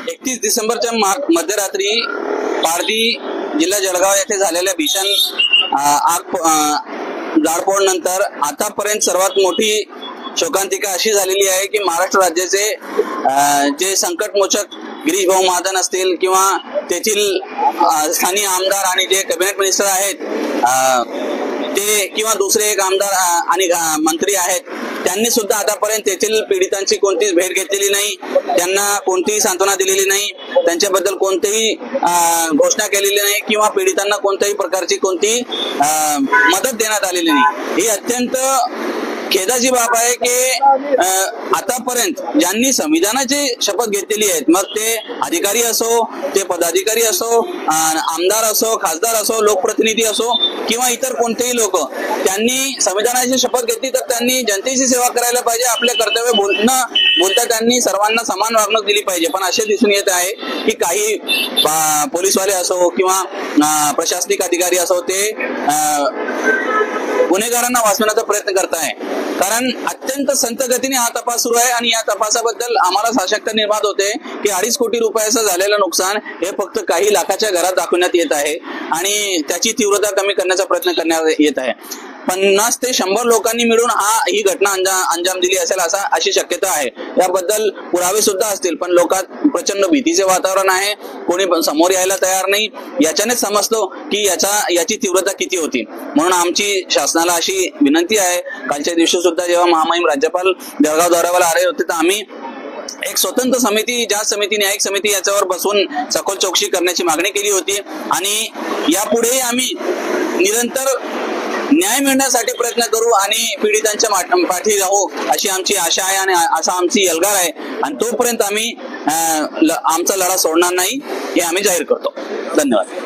31 डिसेंबरच्या मध्यरात्री पारधी जिल्हा जळगाव येथे झालेल्या भीषण जाळपोळ नंतर आतापर्यंत सर्वात मोठी शोकांतिका अशी झालेली आहे की महाराष्ट्र राज्याचे जे संकटमोचक गिरीश भाऊ महाजन असतील किंवा तेथील स्थानिक आमदार आणि जे कॅबिनेट मिनिस्टर आहेत ते किंवा दुसरे एक आमदार आणि मंत्री आहेत त्यांनी सुद्धा आतापर्यंत तेथील पीडितांची कोणतीच भेट घेतलेली नाही, त्यांना कोणतीही सांत्वना दिलेली नाही, त्यांच्याबद्दल कोणतीही घोषणा केलेली नाही किंवा पीडितांना कोणत्याही प्रकारची कोणती मदत देण्यात आलेली नाही। ही अत्यंत खेदाची बाब आहे की आतापर्यंत ज्यांनी संविधानाची शपथ घेतलेली आहे, मग ते अधिकारी असो, ते पदाधिकारी असो, आमदार असो, खासदार असो, लोकप्रतिनिधी असो किंवा इतर कोणतेही लोक, त्यांनी संविधानाची शपथ घेतली तर त्यांनी जनतेची सेवा करायला पाहिजे, आपले कर्तव्य बोलता त्यांनी सर्वांना समान वागणूक दिली पाहिजे। पण असे दिसून येत आहे की काही पोलीसवाले असो किंवा प्रशासनिक अधिकारी असो ते गुन्हेगारांना वाचवण्याचा प्रयत्न करत आहे, कारण अत्यंत संत गतीने हा तपास सुरू आहे आणि या तपासाबद्दल आम्हाला साशंकता निर्माण होते की 2.5 कोटी रुपयाचं झालेलं नुकसान हे फक्त काही लाखाच्या घरात दाखवण्यात येत आहे आणि त्याची तीव्रता कमी करण्याचा प्रयत्न करण्यात येत आहे। 50 ते 100 लोकांनी मिळून ही घटना अंजाम दिली असेल अशी शक्यता आहे। याबद्दल पुरावे सुद्धा असतील, पण लोकात प्रचंड भीतीचे वातावरण आहे, कोणी समोर यायला तयार नाही। याच्यानेच समजतो की याची तीव्रता किती होती। म्हणून आमची शासनाला अशी विनंती आहे, कालच्या दिवशी सुद्धा जेव्हा महामहिम राज्यपाल जळगाव दौऱ्यावर आले होते तर आम्ही एक स्वतंत्र समिती, जांच समिती, न्यायिक समिती याच्यावर बसून सखोल चौकशी करण्याची मागणी केली होती आणि यापुढेही आम्ही निरंतर न्याय मिळण्यासाठी प्रयत्न करू आणि पीडितांच्या पाठी राहू अशी आमची आशा आहे आणि असा आमची एल्गार आहे आणि तोपर्यंत आम्ही आमचा लढा सोडणार नाही हे आम्ही जाहीर करतो। धन्यवाद।